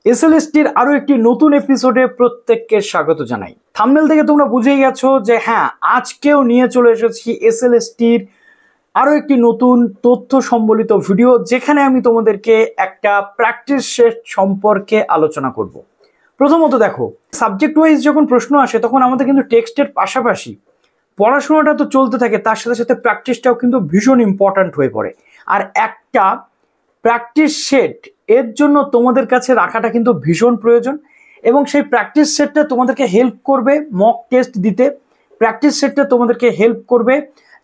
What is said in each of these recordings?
এসএলএসটির আরো একটি নতুন এপিসোডে প্রত্যেককে স্বাগত জানাই। থাম্বনেল থেকে তোমরা বুঝেই গেছো যে হ্যাঁ, আজকেও নিয়ে চলে এসেছি এসএলএসটির আরো একটি নতুন তথ্য সম্বলিত ভিডিও, যেখানে আমি তোমাদেরকে একটা প্র্যাকটিস সেট সম্পর্কে আলোচনা করব। প্রথমত দেখো, সাবজেক্ট ওয়াইজ যখন প্রশ্ন আসে তখন আমাদের কিন্তু টেক্সটের পাশাপাশি পড়াশোনাটা তো চলতে থাকে, তার সাথে সাথে প্র্যাকটিসটাও কিন্তু ভীষণ ইম্পর্ট্যান্ট হয়ে পড়ে। আর একটা প্র্যাকটিস সেট এর জন্য তোমাদের কাছে রাখাটা কিন্তু ভীষণ প্রয়োজন, এবং সেই প্র্যাকটিস সেটটা তোমাদেরকে হেল্প করবে মক টেস্ট দিতে। প্র্যাকটিস সেটটা তোমাদেরকে হেল্প করবে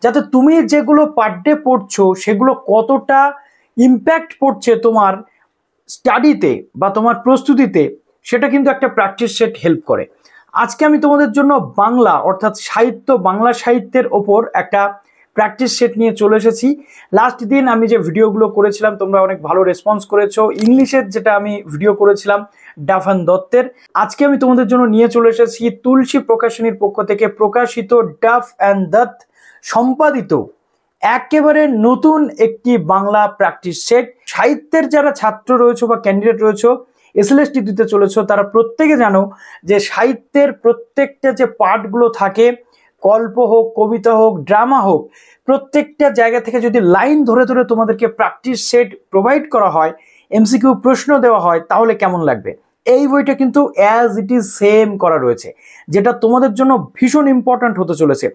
যাতে তুমি যেগুলো পার ডে পড়ছো সেগুলো কতটা ইম্প্যাক্ট পড়ছে তোমার স্টাডিতে বা তোমার প্রস্তুতিতে, সেটা কিন্তু একটা প্র্যাকটিস সেট হেল্প করে। আজকে আমি তোমাদের জন্য বাংলা অর্থাৎ বাংলা সাহিত্যের ওপর একটা প্র্যাকটিস সেট নিয়ে চলে এসেছি। লাস্ট দিন আমি যে ভিডিওগুলো করেছিলাম তোমরা অনেক ভালো রেসপন্স করেছো। ইংলিশের যেটা আমি ভিডিও করেছিলাম ডাফ অ্যান্ড দত্তের, আজকে আমি তোমাদের জন্য নিয়ে চলে এসেছি তুলসী প্রকাশনীর পক্ষ থেকে প্রকাশিত ডাফ অ্যান্ড দত্ত সম্পাদিত একেবারে নতুন একটি বাংলা প্র্যাকটিস সেট। সাহিত্যের যারা ছাত্র রয়েছে বা ক্যান্ডিডেট রয়েছে এসএলএসটি দিতে চলেছো, তারা প্রত্যেকে জানো যে সাহিত্যের প্রত্যেকটা যে পার্টগুলো থাকে, গল্প হোক, কবিতা হোক, ড্রামা হোক, প্রত্যেকটা জায়গা থেকে যদি লাইন ধরে ধরে তোমাদেরকে প্র্যাকটিস সেট প্রোভাইড করা হয়, এমসিকিউ প্রশ্ন দেওয়া হয়, তাহলে কেমন লাগবে। এই বইটা কিন্তু অ্যাজ ইট ইজ সেম করা রয়েছে, যেটা তোমাদের জন্য ভীষণ ইম্পর্ট্যান্ট হতে চলেছে।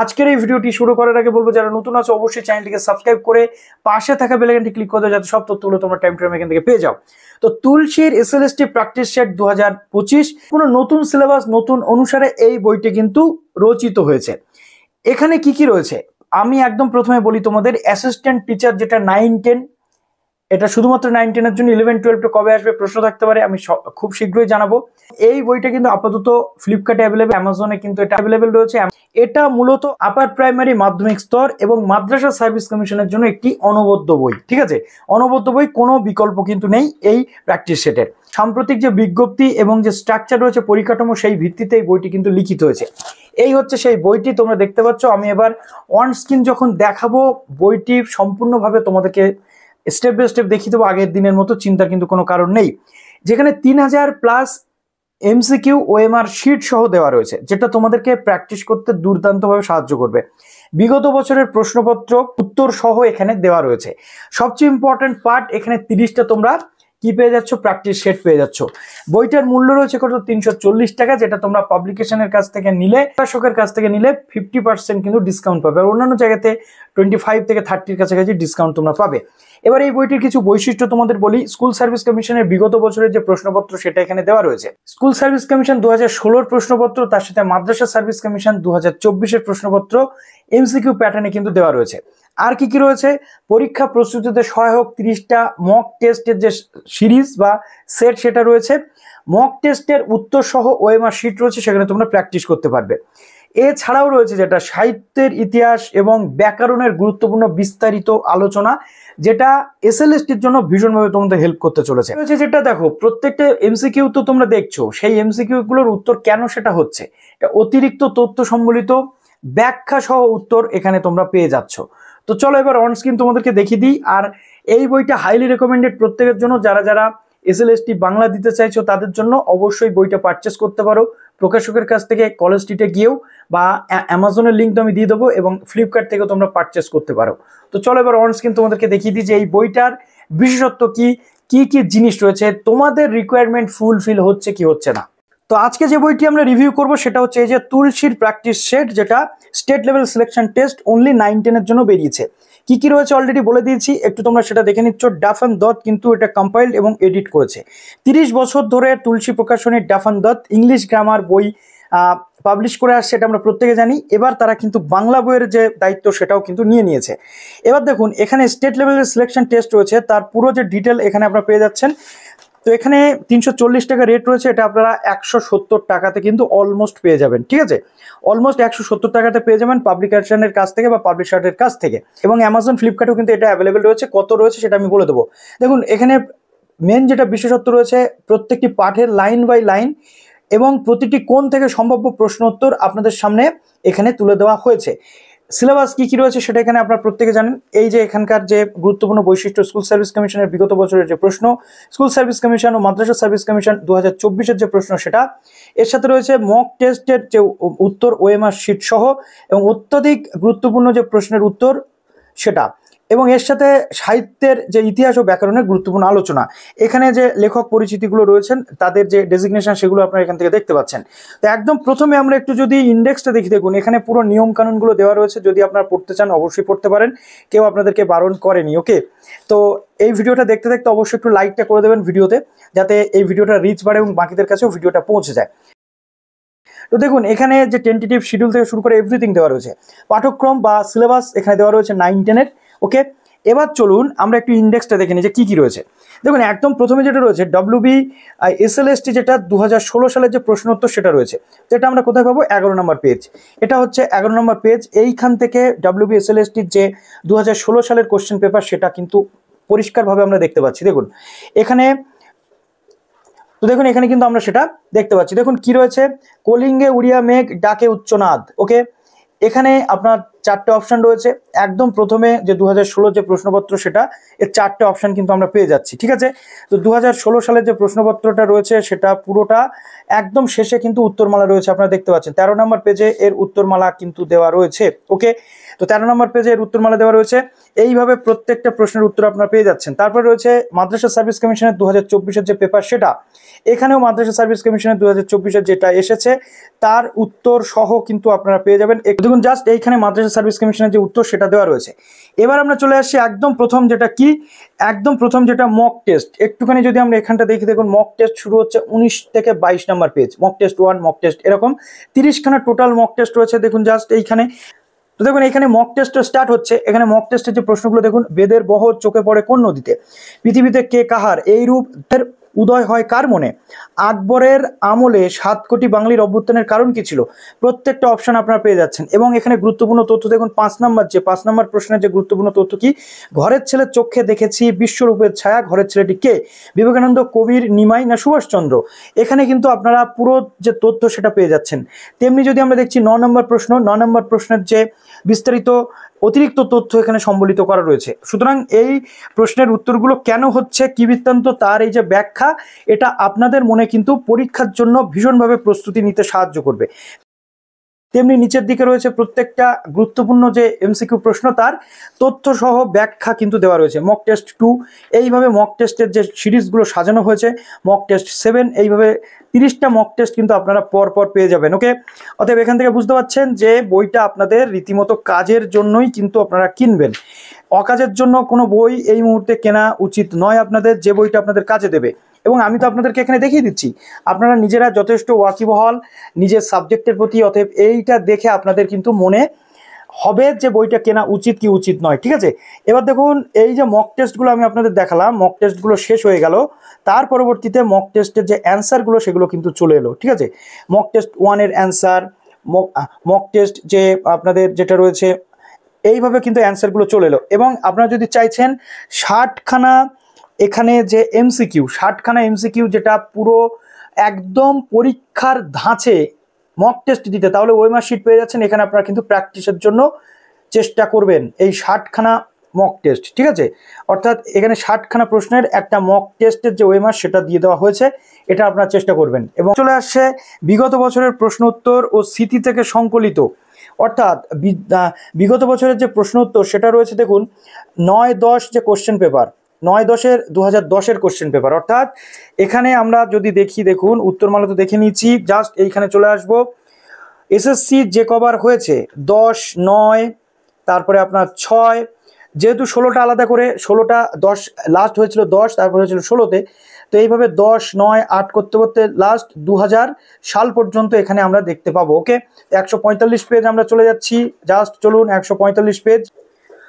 আজকের এই ভিডিওটি শুরু করার আগে বলবো, যারা নতুন আছো অবশ্যই চ্যানেলটিকে সাবস্ক্রাইব করে পাশে থাকা বেল আইকনটি ক্লিক করে দাও, যাতে সব তথ্যগুলো তোমরা টাইম এখান থেকে পেয়ে যাও। তো তুলসীর এসএলএসটি প্র্যাকটিস সেট 2025 কোনো নতুন সিলেবাস নতুন অনুসারে এই বইটি কিন্তু রচিত হয়েছে। এখানে কি কি রয়েছে আমি একদম প্রথমে বলি তোমাদের। অ্যাসিস্ট্যান্ট টিচার যেটা 9-10, এটা শুধুমাত্র 9-10 এর জন্য। 11-12 কবে আসবে প্রশ্ন থাকতে পারে, আমি খুব শীঘ্রই জানাবো। এই বইটা কিন্তু আপাতত ফ্লিপকার্টে অ্যাভেলেবেল, অ্যামাজনে কিন্তু এটা অ্যাভেলেবেল রয়েছে। এটা মূলত আপার প্রাইমারি মাধ্যমিক স্তর এবং মাদ্রাসা সার্ভিস কমিশনের জন্য একটি অনবদ্য বই। ঠিক আছে, অনবদ্য বই, কোনো বিকল্প কিন্তু নেই এই প্র্যাকটিস সেটের। সাম্প্রতিক যে বিজ্ঞপ্তি এবং যে স্ট্রাকচার রয়েছে, পরিকাঠামো, সেই ভিত্তিতে এই বইটি কিন্তু লিখিত হয়েছে। এই হচ্ছে সেই বইটি, তোমরা দেখতে পাচ্ছ। আমি এবার অন স্ক্রিন যখন দেখাবো বইটি সম্পূর্ণভাবে তোমাদেরকে স্টেপ বাই স্টেপ দেখিয়ে দেবো। আগের দিনের মতো চিন্তার কিন্তু কোনো কারণ নেই। যেখানে 3000+ এমসিকিউ ওএমআর শিট সহ দেওয়া রয়েছে, যেটা তোমাদেরকে প্র্যাকটিস করতে দুর্দান্তভাবে সাহায্য করবে। বিগত বছরের প্রশ্নপত্র উত্তর সহ এখানে দেওয়া রয়েছে। সবচেয়ে ইম্পর্টেন্ট পার্ট, এখানে 30টা তোমরা কি পেয়ে যাচ্ছ, প্র্যাকটিস সেট পেয়ে যাচ্ছ। বইটার মূল্য রয়েছে কত, 340 টাকা, যেটা তোমরা পাবলিকেশনের কাছ থেকে নিলে, প্রকাশকের কাছ থেকে নিলে 50% কিন্তু ডিসকাউন্ট পাবে। আর অন্যান্য জায়গাতে 25 থেকে 30-র কাছাকাছি ডিসকাউন্ট তোমরা পাবে। এবার এই বইটির কিছু বৈশিষ্ট্য তোমাদের বলি। স্কুল সার্ভিস কমিশনের বিগত বছরের যে প্রশ্নপত্র সেটা এখানে দেওয়া রয়েছে। স্কুল সার্ভিস কমিশন 2016-র প্রশ্নপত্র, তার সাথে মাদ্রাসা সার্ভিস কমিশন 2024-এর প্রশ্নপত্র এমসিকিউ প্যাটার্নে কিন্তু দেওয়া রয়েছে। আর কি কি রয়েছে, পরীক্ষা প্রস্তুতিতে সহায়ক 30টা মক টেস্টের যে সিরিজ বা সেট সেটা রয়েছে। মক টেস্টের উত্তর সহ ওএমআর শিট রয়েছে, সেখানে তোমরা প্র্যাকটিস করতে পারবে। এছাড়াও রয়েছে যেটা সাহিত্যের ইতিহাস এবং ব্যাকরণের গুরুত্বপূর্ণ বিস্তারিত আলোচনা, যেটা এসএলএসটির জন্য ভীষণভাবে তোমাদের হেল্প করতে চলেছে। যেটা দেখো, প্রত্যেকটা এমসিকিউ তো তোমরা দেখছো, সেই এমসিকিউ গুলোর উত্তর কেন সেটা হচ্ছে, এটা অতিরিক্ত তথ্য সম্বলিত ব্যাখ্যা সহ উত্তর এখানে তোমরা পেয়ে যাচ্ছ। তো চলো এবার অন স্ক্রিন তোমাদেরকে দেখিয়ে দিই। আর এই বইটা হাইলি রেকমেন্ডেড প্রত্যেকের জন্য। যারা যারা এসএলএসটি বাংলা দিতে চাইছো তাদের জন্য অবশ্যই বইটা পারচেস করতে পারো প্রকাশকের কাছ থেকে, কলেজ স্ট্রিটে গিয়েও, বা অ্যামাজনের লিঙ্ক তো আমি দিয়ে দেবো, এবং ফ্লিপকার্ট থেকেও তোমরা পারচেস করতে পারো। তো চলো এবার অন স্ক্রিন তোমাদেরকে দেখিয়ে দিই যে এই বইটার বিশেষত্ব কি কি কি জিনিস রয়েছে, তোমাদের রিকোয়ারমেন্ট ফুলফিল হচ্ছে কি হচ্ছে না। তো আজকে যে বইটি আমরা রিভিউ করব সেটা হচ্ছে এই যে তুলসীর প্র্যাকটিস সেট, যেটা state level selection test only 9-10 এর জন্য বেরিয়েছে। কি কি রয়েছে অলরেডি বলে দিয়েছি, একটু তোমরা সেটা দেখে নিচ্ছ। ডাফ অ্যান্ড দত্ত কিন্তু এটা কম্পাইল্ড এবং এডিট করেছে। 30 বছর ধরে তুলসী প্রকাশনীর Duff and Dutt English grammar বই পাবলিশ করে আসছে, এটা আমরা প্রত্যেকে জানি। এবার তারা কিন্তু বাংলা বইয়ের যে দায়িত্ব সেটাও কিন্তু নিয়ে নিয়েছে। এবার দেখুন, এখানে স্টেট লেভেলের সিলেকশন টেস্ট রয়েছে, তার পুরো যে ডিটেল এখানে আপনারা পেয়ে যাচ্ছেন। তো এখানে 340 টাকা রেট রয়েছে, এটা আপনারা 170 টাকাতে কিন্তু অলমোস্ট পেয়ে যাবেন। ঠিক আছে, অলমোস্ট 170 টাকাতে পেয়ে যাবেন পাবলিকেশনের কাছ থেকে বা পাবলিশারের কাছ থেকে। এবং অ্যামাজন ফ্লিপকার্টেও কিন্তু এটা অ্যাভেলেবেল রয়েছে। কত রয়েছে সেটা আমি বলে দেবো। দেখুন, এখানে মেন যেটা বিশেষত্ব রয়েছে, প্রত্যেকটি পাঠের লাইন বাই লাইন এবং প্রতিটি কোণ থেকে সম্ভাব্য প্রশ্ন উত্তর আপনাদের সামনে এখানে তুলে দেওয়া হয়েছে। সিলেবাস কি কি রয়েছে সেটা এখানে আপনারা প্রত্যেকে জানেন। এই যে এখানকার যে গুরুত্বপূর্ণ বৈশিষ্ট্য, স্কুল সার্ভিস কমিশনের বিগত বছরের যে প্রশ্ন, স্কুল সার্ভিস কমিশন ও মাদ্রাসা সার্ভিস কমিশন 2024-এর যে প্রশ্ন সেটা, এর সাথে রয়েছে মক টেস্টের যে উত্তর ওএমআর শিট সহ এবং অত্যাধিক গুরুত্বপূর্ণ যে প্রশ্নের উত্তর সেটা, এবং এর সাথে সাহিত্যের যে ইতিহাস ও ব্যাকরণের গুরুত্বপূর্ণ আলোচনা। এখানে যে লেখক পরিচিতিগুলো রয়েছেন তাদের যে ডেজিগনেশন সেগুলো আপনারা এখান থেকে দেখতে পাচ্ছেন। তো একদম প্রথমে আমরা একটু যদি ইন্ডেক্সটা দেখি, দেখুন এখানে পুরো নিয়ম কানুনগুলো দেওয়া রয়েছে। যদি আপনারা পড়তে চান অবশ্যই পড়তে পারেন, কেউ আপনাদেরকে বারণ করেনি। ওকে, তো এই ভিডিওটা দেখতে দেখতে অবশ্যই একটু লাইকটা করে দেবেন ভিডিওতে, যাতে এই ভিডিওটা রিচ বাড়ে এবং বাকিদের কাছেও ভিডিওটা পৌঁছে যায়। তো দেখুন এখানে যে টেন্টেটিভ শিডিউল থেকে শুরু করে এভরিথিং দেওয়া রয়েছে। পাঠ্যক্রম বা সিলেবাস এখানে দেওয়া রয়েছে 9-10-এর। ওকে, এবার চলুন আমরা একটু ইন্ডেক্সটা দেখে নিই যে কী কী রয়েছে। দেখুন একদম প্রথমে যেটা রয়েছে WBSLST, যেটা 2016 সালের যে প্রশ্ন উত্তর সেটা রয়েছে, যেটা আমরা কোথায় পাবো, 11 নম্বর পেজ। এটা হচ্ছে 11 নম্বর পেজ। এইখান থেকে WBSLSTর যে 2016 সালের কোশ্চেন পেপার সেটা কিন্তু পরিষ্কারভাবে আমরা দেখতে পাচ্ছি। দেখুন এখানে, তো দেখুন এখানে কিন্তু আমরা সেটা দেখতে পাচ্ছি। দেখুন কি রয়েছে, কলিঙ্গে উড়িয়া মেঘ ডাকে উচ্চনাদ। ওকে, এখানে আপনার 4টে অপশান রয়েছে। একদম প্রথমে যে 2016 যে প্রশ্নপত্র সেটা, এর 4টে অপশান কিন্তু আমরা পেয়ে যাচ্ছি। ঠিক আছে, তো 2016 সালের যে প্রশ্নপত্রটা রয়েছে সেটা পুরোটা একদম শেষে কিন্তু উত্তরমালা রয়েছে, আপনারা দেখতে পাচ্ছেন 13 নম্বর পেজে এর উত্তরমালা কিন্তু দেওয়া রয়েছে। ওকে, তো 13 নম্বর পেজে এর উত্তরমালা দেওয়া রয়েছে। এইভাবে প্রত্যেকটা প্রশ্নের উত্তর আপনারা পেয়ে যাচ্ছেন। তারপর রয়েছে মাদ্রাসা সার্ভিস কমিশনের 2024-এর যে পেপার সেটা, এখানেও মাদ্রাসা সার্ভিস কমিশনের 2024-এর যেটা এসেছে তার উত্তর সহ কিন্তু আপনারা পেয়ে যাবেন। দেখুন জাস্ট এইখানে মাদ্রাসা সার্ভিস কমিশনের যে উত্তর সেটা দেওয়া রয়েছে। এবার আমরা চলে আসছি একদম প্রথম যেটা কি, একদম প্রথম যেটা মক টেস্ট। একটুখানি যদি আমরা এখানটা দেখি, দেখুন মক টেস্ট শুরু হচ্ছে 19 থেকে 22 number page. Mock test 1, mock test, এরকম 30খানা টোটাল মক টেস্ট রয়েছে। দেখুন জাস্ট এইখানে, তো দেখুন এখানে মক টেস্ট স্টার্ট হচ্ছে। এখানে মক টেস্টের যে প্রশ্নগুলো দেখুন, বেদের বহর চোখে পড়ে কোন নদীতে, পৃথিবীতে কে কাহার, এই রূপের উদয় হয় কার মনে, আকবরের আমলে 7 কোটি বাঙালির অভ্যুত্থানের কারণ কি ছিল। প্রত্যেকটা অপশন আপনারা পেয়ে যাচ্ছেন। এবং এখানে গুরুত্বপূর্ণ তথ্য দেখুন, 5 নম্বর প্রশ্নের যে গুরুত্বপূর্ণ তথ্য কি, ঘরের ছেলে চোখে দেখেছি বিশ্বরূপের ছায়া, ঘরের ছেলেটি কে, বিবেকানন্দ, কবির, নিমাই না সুভাষচন্দ্র। এখানে কিন্তু আপনারা পুরো যে তথ্য সেটা পেয়ে যাচ্ছেন। তেমনি যদি আমরা দেখছি 9 নম্বর প্রশ্ন, 9 নম্বর প্রশ্নের যে বিস্তারিত অতিরিক্ত তথ্য এখানে সম্বলিত করা রয়েছে। সুতরাং এই প্রশ্নের উত্তরগুলো কেন হচ্ছে, কি বৃত্তান্ত, তার এই যে ব্যাখ্যা, এটা আপনাদের মনে কিন্তু পরীক্ষার জন্য ভীষণভাবে প্রস্তুতি নিতে সাহায্য করবে। তেমনি নিচের দিকে রয়েছে প্রত্যেকটা গুরুত্বপূর্ণ যে এমসিকিউ প্রশ্ন, তার তথ্য সহ ব্যাখ্যা কিন্তু দেওয়া রয়েছে। মক টেস্ট 2, এইভাবে মক টেস্টের যে সিরিজগুলো সাজানো হয়েছে। মক টেস্ট 7, এইভাবে 30টা মক টেস্ট কিন্তু আপনারা পর পেয়ে যাবেন। ওকে, অতএব এখান থেকে বুঝতে পারছেন যে বইটা আপনাদের রীতিমতো কাজের জন্যই কিন্তু আপনারা কিনবেন। অকাজের জন্য কোনো বই এই মুহূর্তে কেনা উচিত নয় আপনাদের, যে বইটা আপনাদের কাজে দেবে। এবং আমি তো আপনাদেরকে এখানে দেখিয়ে দিচ্ছি, আপনারা নিজেরা যথেষ্ট ওয়াকিবহাল নিজের সাবজেক্টের প্রতি। অতএব এইটা দেখে আপনাদের কিন্তু মনে হবে যে বইটা কেনা উচিত কি উচিত নয়। ঠিক আছে, এবার দেখুন এই যে মক টেস্টগুলো আমি আপনাদের দেখালাম, মক টেস্টগুলো শেষ হয়ে গেল। তার পরবর্তীতে মক টেস্টের যে অ্যান্সারগুলো সেগুলো কিন্তু চলে এলো। ঠিক আছে, মক টেস্ট 1-এর অ্যান্সার, মক টেস্ট যে আপনাদের যেটা রয়েছে, এইভাবে কিন্তু অ্যান্সারগুলো চলে এলো। এবং আপনারা যদি চাইছেন 60খানা এখানে যে এমসিকিউ, 60খানা এমসিকিউ যেটা পুরো একদম পরীক্ষার ধাঁচে মক টেস্ট দিতে, তাহলে ওএমআর শিট পেয়ে যাচ্ছেন। এখানে আপনারা কিন্তু প্র্যাকটিসের জন্য চেষ্টা করবেন এই 60খানা মক টেস্ট। ঠিক আছে, অর্থাৎ এখানে 60খানা প্রশ্নের একটা মক টেস্টের যে ওএমআর সেটা দিয়ে দেওয়া হয়েছে, এটা আপনারা চেষ্টা করবেন। এবং চলে আসছে বিগত বছরের প্রশ্ন উত্তর ও স্মৃতি থেকে সংকলিত, অর্থাৎ বিগত বছরের যে প্রশ্ন উত্তর সেটা রয়েছে। দেখুন 9-10 যে কোশ্চেন পেপার, 9-10-এর 2010-এর কোশ্চেন পেপার। অর্থাৎ এখানে আমরা যদি দেখি, দেখুন উত্তরমালা তো দেখে নিয়েছি, জাস্ট এইখানে চলে আসবো। এসএসসি যে কবার হয়েছে 10, 9, তারপরে আপনার 6, যেহেতু 16টা আলাদা করে, 16টা 10 লাস্ট হয়েছিল 10, তারপরে হয়েছিল 16তে। তো এইভাবে 10, 9, 8 করতে করতে লাস্ট 2000 সাল পর্যন্ত এখানে আমরা দেখতে পাবো। ওকে, 145 পেজ আমরা চলে যাচ্ছি। জাস্ট চলুন 145 পেজ।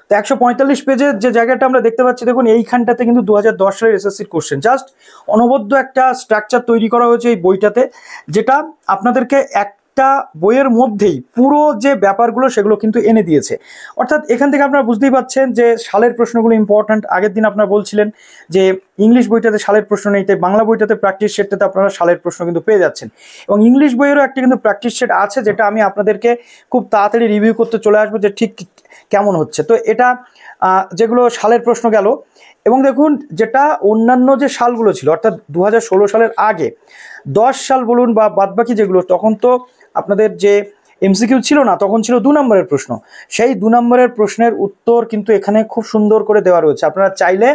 তো 145 পেজের যে জায়গাটা আমরা দেখতে পাচ্ছি, দেখুন এইখানটাতে কিন্তু 2010 সালের এসএসসির কোশ্চেন। জাস্ট অনবদ্য একটা স্ট্রাকচার তৈরি করা হয়েছে এই বইটাতে, যেটা আপনাদেরকে একটা বইয়ের মধ্যেই পুরো যে ব্যাপারগুলো সেগুলো কিন্তু এনে দিয়েছে। অর্থাৎ এখান থেকে আপনারা বুঝতেই পাচ্ছেন যে সালের প্রশ্নগুলো ইম্পর্ট্যান্ট। আগের দিন আপনারা বলছিলেন যে ইংলিশ বইটাতে সালের প্রশ্ন নেই, তাই বাংলা বইটাতে প্র্যাকটিস সেটটাতে আপনারা সালের প্রশ্ন কিন্তু পেয়ে যাচ্ছেন। এবং ইংলিশ বইয়েরও একটা কিন্তু প্র্যাকটিস সেট আছে, যেটা আমি আপনাদেরকে খুব তাড়াতাড়ি রিভিউ করতে চলে আসবো যে ঠিক কেমন হচ্ছে। তো এটা যেগুলো সালের প্রশ্ন গেল, এবং দেখুন যেটা অন্যান্য যে সালগুলো ছিল অর্থাৎ 2016 সালের আগে 10 সাল বলুন বা বাদবাকি যেগুলো, তখন তো আপনাদের যে এমসিকিউ ছিল না, তখন ছিল 2 নম্বরের প্রশ্ন। সেই 2 নম্বরের প্রশ্নের উত্তর কিন্তু এখানে খুব সুন্দর করে দেওয়া রয়েছে। আপনারা চাইলে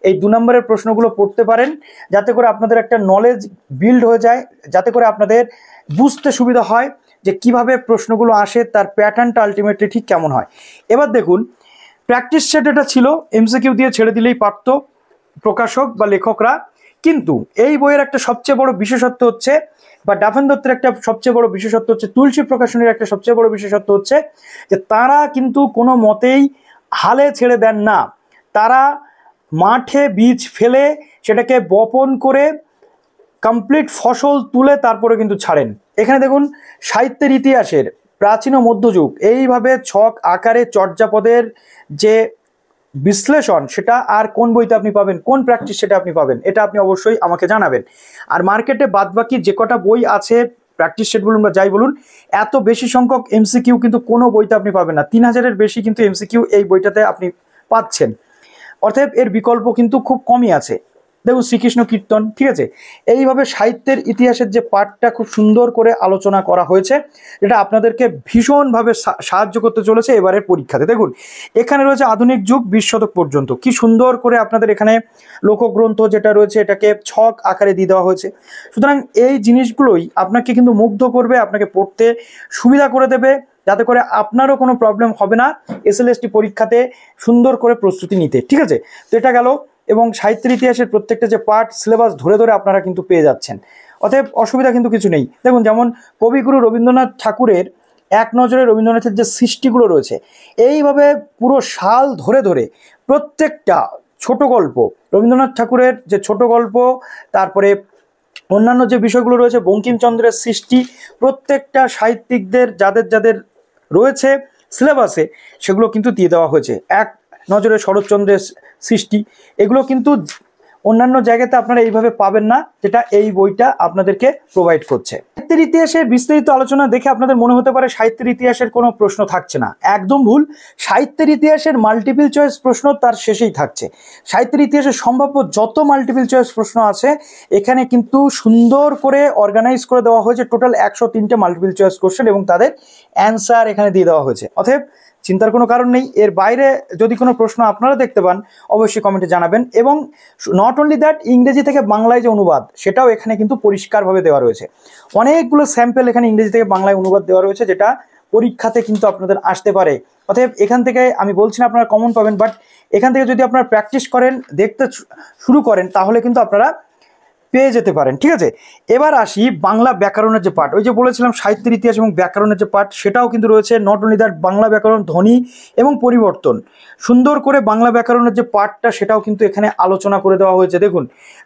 এই 2 নম্বরের প্রশ্নগুলো পড়তে পারেন, যাতে করে আপনাদের একটা নলেজ বিল্ড হয়ে যায়, যাতে করে আপনাদের বুঝতে সুবিধা হয় যে কিভাবে প্রশ্নগুলো আসে, তার প্যাটার্নটা আলটিমেটলি ঠিক কেমন হয়। এবার দেখুন প্র্যাকটিস সেট এটা ছিল, এমসিকিউ দিয়ে ছেড়ে দিলেই পারত প্রকাশক বা লেখকরা। কিন্তু এই বইয়ের একটা সবচেয়ে বড় বিশেষত্ব হচ্ছে, বা ডাফেন দত্তের একটা সবচেয়ে বড় বিশেষত্ব হচ্ছে, তুলসী প্রকাশনীর একটা সবচেয়ে বড় বিশেষত্ব হচ্ছে যে তারা কিন্তু কোনো মতেই হালে ছেড়ে দেন না। তারা মাঠে বীজ ফেলে সেটাকে বপন করে কমপ্লিট ফসল তুলে তারপরে কিন্তু ছাড়েন। এখানে দেখুন সাহিত্যের ইতিহাসের প্রাচীন ও মধ্যযুগ এইভাবে ছক আকারে চর্যাপদের যে বিশ্লেষণ, সেটা আর কোন বইতে আপনি পাবেন, কোন প্র্যাকটিস সেটা আপনি পাবেন, এটা আপনি অবশ্যই আমাকে জানাবেন। আর মার্কেটে বাদবাকি যে কটা বই আছে প্র্যাকটিস সেট বলুন বা যাই বলুন, এত বেশি সংখ্যক এমসিকিউ কিন্তু কোনো বইতে আপনি পাবেন না। 3000-এর বেশি কিন্তু এমসিকিউ এই বইটাতে আপনি পাচ্ছেন। অতএব এর বিকল্প কিন্তু খুব কমই আছে। দেখুন শ্রীকৃষ্ণ কীর্তন, ঠিক আছে, এইভাবে সাহিত্যের ইতিহাসের যে পার্টটা খুব সুন্দর করে আলোচনা করা হয়েছে, যেটা আপনাদেরকে ভীষণভাবে সাহায্য করতে চলেছে এবারের পরীক্ষাতে। দেখুন এখানে রয়েছে আধুনিক যুগ 20 শতক পর্যন্ত, কি সুন্দর করে আপনাদের এখানে লোকগ্রন্থ যেটা রয়েছে এটাকে ছক আকারে দিয়ে দেওয়া হয়েছে। সুতরাং এই জিনিসগুলোই আপনাকে কিন্তু মুগ্ধ করবে, আপনাকে পড়তে সুবিধা করে দেবে, যাতে করে আপনারও কোনো প্রবলেম হবে না এসএলএসটি পরীক্ষাতে সুন্দর করে প্রস্তুতি নিতে। ঠিক আছে, তো এটা গেল। এবং সাহিত্যের ইতিহাসের প্রত্যেকটা যে পার্ট সিলেবাস ধরে ধরে আপনারা কিন্তু পেয়ে যাচ্ছেন, অতএব অসুবিধা কিন্তু কিছু নেই। দেখুন যেমন কবিগুরু রবীন্দ্রনাথ ঠাকুরের এক নজরে রবীন্দ্রনাথের যে সৃষ্টিগুলো রয়েছে, এইভাবে পুরো সাল ধরে ধরে প্রত্যেকটা ছোট গল্প, রবীন্দ্রনাথ ঠাকুরের যে ছোট গল্প, তারপরে অন্যান্য যে বিষয়গুলো রয়েছে, বঙ্কিমচন্দ্রের সৃষ্টি, প্রত্যেকটা সাহিত্যিকদের যাদের যাদের রয়েছে সিলেবাসে সেগুলো কিন্তু দিয়ে দেওয়া হয়েছে। এক নজরে শরৎচন্দ্রের সৃষ্টি, এগুলো কিন্তু অন্যান্য জায়গাতে আপনারা এইভাবে পাবেন না, যেটা এই বইটা আপনাদেরকে প্রোভাইড করছে। সাহিত্যের ইতিহাসের বিস্তারিত আলোচনা দেখে আপনাদের মনে হতে পারে সাহিত্যের ইতিহাসের কোনো প্রশ্ন থাকছে না, একদম ভুল। সাহিত্যের ইতিহাসের মাল্টিপল চয়েস প্রশ্ন তার শেষেই থাকছে। সাহিত্যের ইতিহাসের সম্ভাব্য যত মাল্টিপল চয়েস প্রশ্ন আছে এখানে কিন্তু সুন্দর করে অর্গানাইজ করে দেওয়া হয়েছে। টোটাল 103টে মাল্টিপল চয়েস কোশ্চেন এবং তাদের অ্যান্সার এখানে দিয়ে দেওয়া হয়েছে। অতএব চিন্তার কোনো কারণ নেই। এর বাইরে যদি কোনো প্রশ্ন আপনারা দেখতে পান অবশ্যই কমেন্টে জানাবেন। এবং নট অনলি দ্যাট, ইংরেজি থেকে বাংলায় যে অনুবাদ সেটাও এখানে কিন্তু পরিষ্কারভাবে দেওয়া রয়েছে। অনেকগুলো স্যাম্পল এখানে ইংরেজি থেকে বাংলায় অনুবাদ দেওয়া রয়েছে, যেটা পরীক্ষাতে কিন্তু আপনাদের আসতে পারে। অতএব এখান থেকে আমি বলছি না আপনারা কমন পাবেন, বাট এখান থেকে যদি আপনারা প্র্যাকটিস করেন, দেখতে শুরু করেন, তাহলে কিন্তু আপনারা পেয়ে যেতে পারেন। ঠিক আছে, এবার আসি বাংলা ব্যাকরণের যে পার্ট, ওই যে বলেছিলাম সাহিত্যের ইতিহাস এবং ব্যাকরণের যে পার্ট সেটাও কিন্তু রয়েছে। নট অনলি দ্যাট, বাংলা ব্যাকরণ, ধ্বনি এবং পরিবর্তন, সুন্দর করে বাংলা ব্যাকরণের যে পার্টটা সেটাও কিন্তু এখানে আলোচনা করে দেওয়া হয়েছে। দেখুন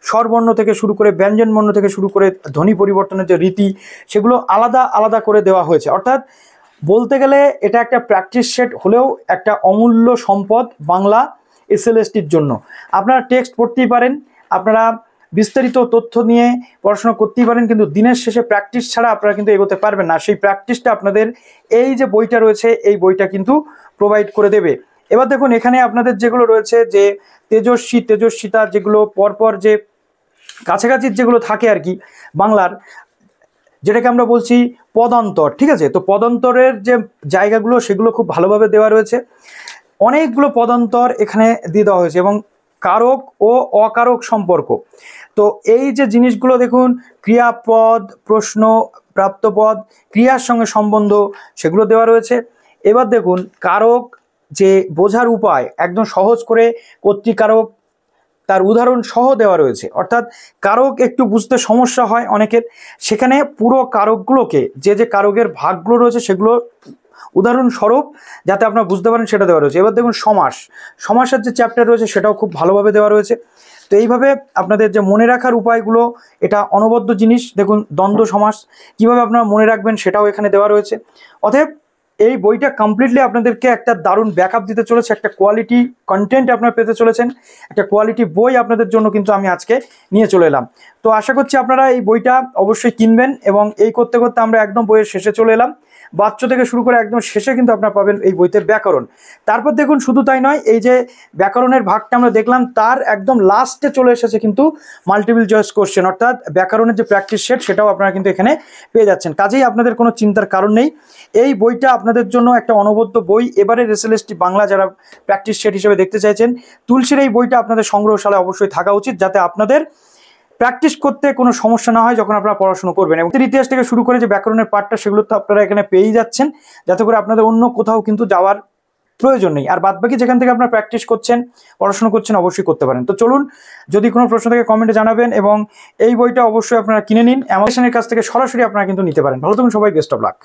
স্বরবর্ণ থেকে শুরু করে ব্যঞ্জনবর্ণ থেকে শুরু করে ধ্বনি পরিবর্তনের যে রীতি, সেগুলো আলাদা আলাদা করে দেওয়া হয়েছে। অর্থাৎ বলতে গেলে এটা একটা প্র্যাকটিস সেট হলেও একটা অমূল্য সম্পদ বাংলা এসএলএসটির জন্য। আপনারা টেক্সট পড়তেই পারেন, আপনারা বিস্তারিত তথ্য নিয়ে পড়াশোনা করতেই পারেন, কিন্তু দিনের শেষে প্র্যাকটিস ছাড়া আপনারা কিন্তু এগোতে পারবেন না। সেই প্র্যাকটিসটা আপনাদের এই যে বইটা রয়েছে এই বইটা কিন্তু প্রোভাইড করে দেবে। এবার দেখুন এখানে আপনাদের যেগুলো রয়েছে, যে তেজস্বী তেজস্বিতা, যেগুলো পরপর যে কাছাকাছির যেগুলো থাকে আর কি বাংলার, যেটাকে আমরা বলছি পদান্তর। ঠিক আছে, তো পদান্তরের যে জায়গাগুলো সেগুলো খুব ভালোভাবে দেওয়া রয়েছে। অনেকগুলো পদান্তর এখানে দিয়ে দেওয়া হয়েছে এবং কারক ও অকারক সম্পর্ক। তো এই যে জিনিসগুলো দেখুন, ক্রিয়াপদ, প্রশ্ন, প্রাপ্তপদ, ক্রিয়ার সঙ্গে সম্বন্ধ, সেগুলো দেওয়া রয়েছে। এবার দেখুন কারক যে বোঝার উপায় একদম সহজ করে, কর্তৃকারক তার উদাহরণ সহ দেওয়া রয়েছে। অর্থাৎ কারক একটু বুঝতে সমস্যা হয় অনেকের, সেখানে পুরো কারকগুলোকে যে যে কারকের ভাগগুলো রয়েছে সেগুলো উদাহরণস্বরূপ যাতে আপনারা বুঝতে পারেন সেটা দেওয়া রয়েছে। এবার দেখুন সমাস, সমাসের যে চ্যাপ্টার রয়েছে সেটাও খুব ভালোভাবে দেওয়া রয়েছে। তো এইভাবে আপনাদের যে মনে রাখার উপায়গুলো, এটা অনবদ্য জিনিস। দেখুন দ্বন্দ্ব সমাস কিভাবে আপনারা মনে রাখবেন সেটাও এখানে দেওয়া রয়েছে। অতএব এই বইটা কমপ্লিটলি আপনাদেরকে একটা দারুণ ব্যাকআপ দিতে চলেছে, একটা কোয়ালিটি কন্টেন্ট আপনারা পেতে চলেছেন, একটা কোয়ালিটি বই আপনাদের জন্য কিন্তু আমি আজকে নিয়ে চলে এলাম। তো আশা করছি আপনারা এই বইটা অবশ্যই কিনবেন, এবং এই করতে করতে আমরা একদম বইয়ের শেষে চলে এলাম। বাচ্চ থেকে শুরু করে একদম শেষে কিন্তু আপনারা পাবেন এই বইতে ব্যাকরণ। তারপর দেখুন শুধু তাই নয়, এই যে ব্যাকরণের ভাগটা আমরা দেখলাম, তার একদম লাস্টে চলে এসেছে কিন্তু মাল্টিপল চয়েস কোশ্চেন, অর্থাৎ ব্যাকরণের যে প্র্যাকটিস সেট সেটাও আপনারা কিন্তু এখানে পেয়ে যাচ্ছেন। কাজেই আপনাদের কোনো চিন্তার কারণ নেই, এই বইটা আপনাদের জন্য একটা অনবদ্য বই। এবারের এসএলএসটি বাংলা যারা প্র্যাকটিস সেট হিসেবে দেখতে চাইছেন, তুলসীর এই বইটা আপনাদের সংগ্রহশালায় অবশ্যই থাকা উচিত, যাতে আপনাদের প্র্যাকটিস করতে কোনো সমস্যা না হয় যখন আপনারা পড়াশোনা করবেন। এবং ইতিহাস থেকে শুরু করে যে ব্যাকরণের পার্টটা, সেগুলো তো আপনারা এখানে পেয়েই যাচ্ছেন, যাতে করে আপনাদের অন্য কোথাও কিন্তু যাওয়ার প্রয়োজন নেই। আর বাদবাকি যেখান থেকে আপনারা প্র্যাকটিস করছেন, পড়াশোনা করছেন, অবশ্যই করতে পারেন। তো চলুন, যদি কোনো প্রশ্ন থাকে কমেন্টে জানাবেন, এবং এই বইটা অবশ্যই আপনারা কিনে নিন। অ্যামাজনের কাছ থেকে সরাসরি আপনারা কিন্তু নিতে পারেন। ভালো থাকুন সবাই, বেস্ট অফ লাক।